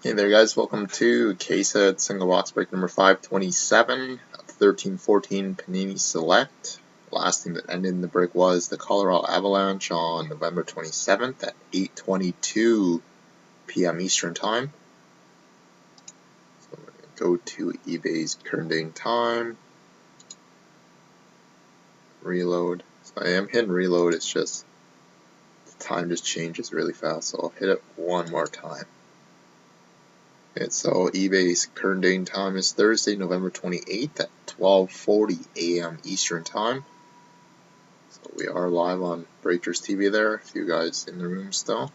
Hey there guys, welcome to KSET single box break number 527 of 13-14 Panini Select. Last thing that ended in the break was the Colorado Avalanche on November 27th at 8:22 p.m. Eastern Time. So we're going to go to eBay's current date time. Reload. So I am hitting reload, it's just the time just changes really fast, so I'll hit it one more time. Okay, so eBay's current date and time is Thursday, November 28th at 12:40 a.m. Eastern Time. So we are live on Breakers TV there, a few guys in the room still.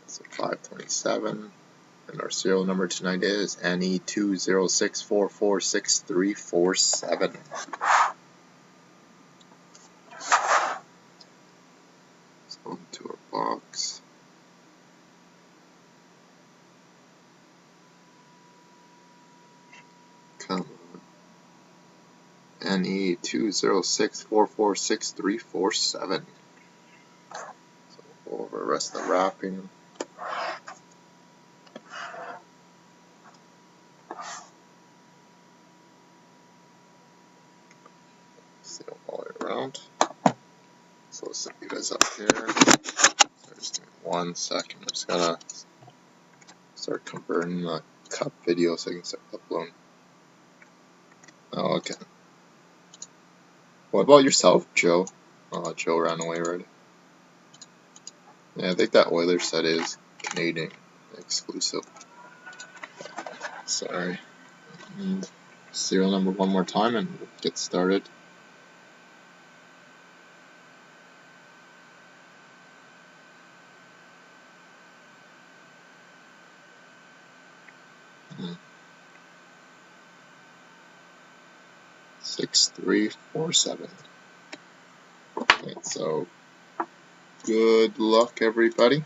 So 527, and our serial number tonight is NE206446347. So into our box. Come on. NE206446347. So we'll go over the rest of the wrapping. Seal all the way around. So let's set you guys up here. So just give me 1 second. I'm just gonna start converting the cup video so I can start uploading. Oh, okay. What about yourself, Joe? Oh, Joe ran away already. Yeah, I think that Oilers set is Canadian exclusive. Sorry. And serial number one more time and we'll get started. Hmm. 6347. Okay, so good luck, everybody.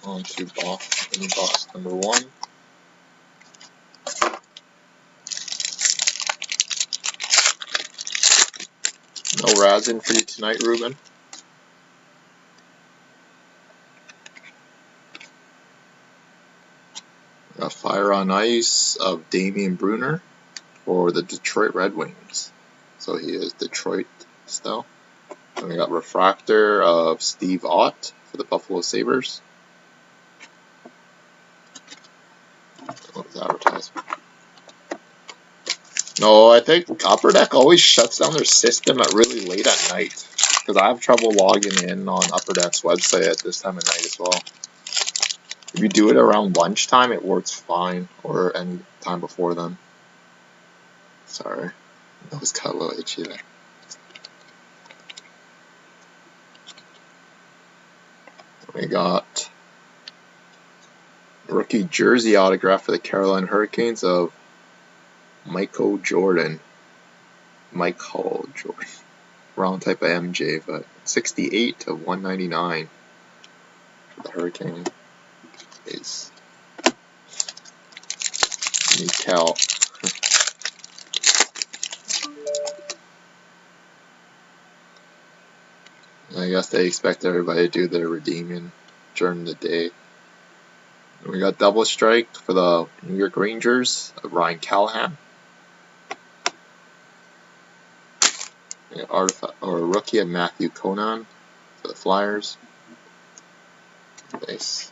On to box number one. No Razin for you tonight, Ruben. Got Fire on Ice of Damian Brunner for the Detroit Red Wings. So he is Detroit still. And we got Refractor of Steve Ott for the Buffalo Sabres. What was advertisement? No, I think Upper Deck always shuts down their system at really late at night. Because I have trouble logging in on Upper Deck's website at this time of night as well. If you do it around lunchtime, it works fine. Or any time before then. Sorry. That was cut a little itchy there. We got rookie jersey autograph for the Carolina Hurricanes of Michael Jordan. Wrong type of MJ, but 68 to 199 for the Hurricane is Mikel. I guess they expect everybody to do their redeeming during the day. And we got double strike for the New York Rangers of Ryan Callahan. Or a rookie of Matthew Conan for the Flyers. Nice.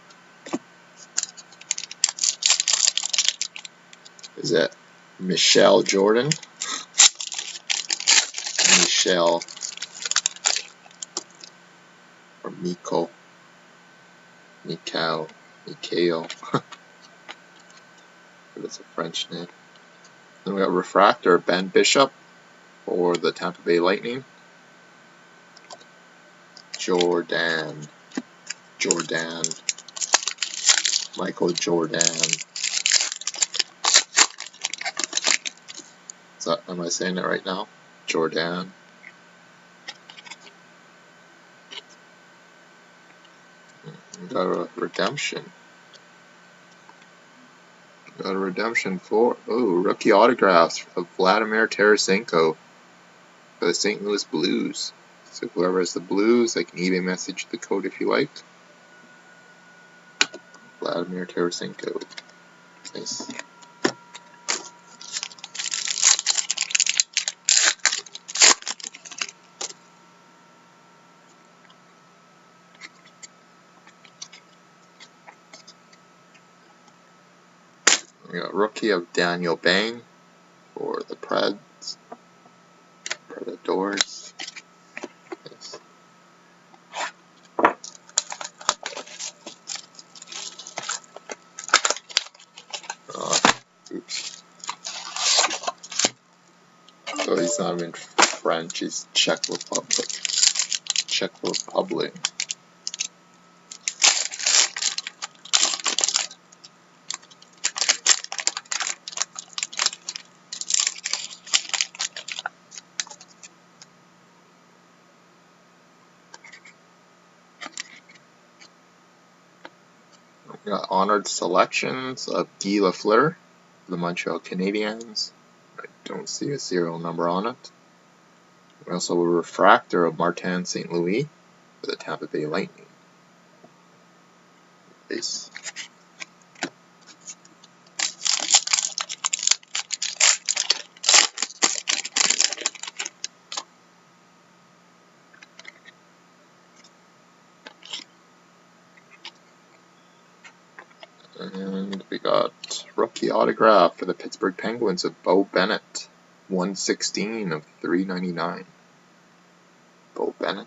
Is it Michelle Jordan? Michelle. Or Mikhail. But it's a French name. Then we got Refractor Ben Bishop for the Tampa Bay Lightning. Jordan. Michael Jordan. Am I saying it right now? Jordan. We got a redemption. Got a redemption for rookie autographs of Vladimir Tarasenko for the St. Louis Blues. So whoever has the Blues, they can eBay message the code if you like. Vladimir Tarasenko. Nice. We got rookie of Daniel Bang for the Predators. Yes. Oops. So he's not even French, he's Czech Republic. Czech Republic. We got honored selections of Guy Lafleur for the Montreal Canadiens. I don't see a serial number on it. We also have a refractor of Martin St. Louis for the Tampa Bay Lightning. Base. And we got rookie autograph for the Pittsburgh Penguins of Bo Bennett, 116 of 399. Bo Bennett.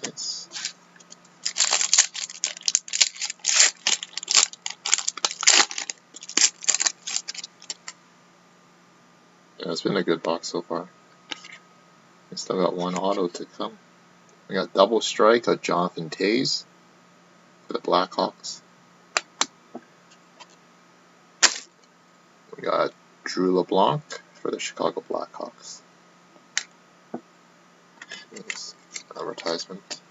Yes. Yeah, it's been a good box so far. We still got one auto to come. We got double strike of Jonathan Toews for the Blackhawks. We got Drew LeBlanc for the Chicago Blackhawks. Nice advertisement.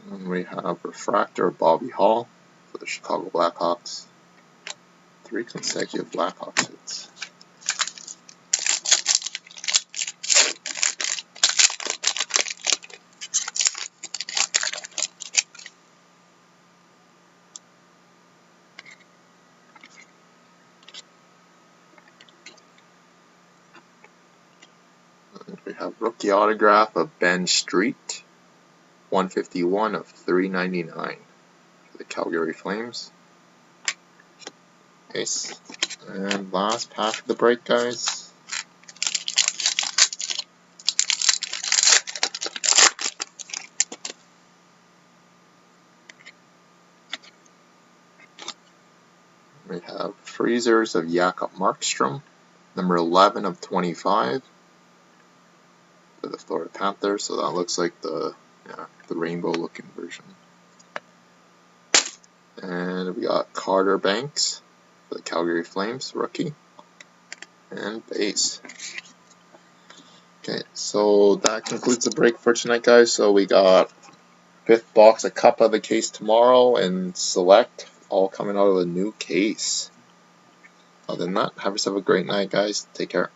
And we have refractor Bobby Hall for the Chicago Blackhawks. 3 consecutive Blackhawks hits. And we have rookie autograph of Ben Street, 151 of 399 for the Calgary Flames. Nice. And last pack of the break, guys. We have freezers of Jakob Markstrom, number 11 of 25 for the Florida Panthers. So that looks like the rainbow looking version. And we got Carter Banks for the Calgary Flames, rookie. And base. Okay, so that concludes the break for tonight, guys. So we got 5th box, a cup of the case tomorrow, and select all coming out of the new case. Other than that, have yourself a great night, guys. Take care.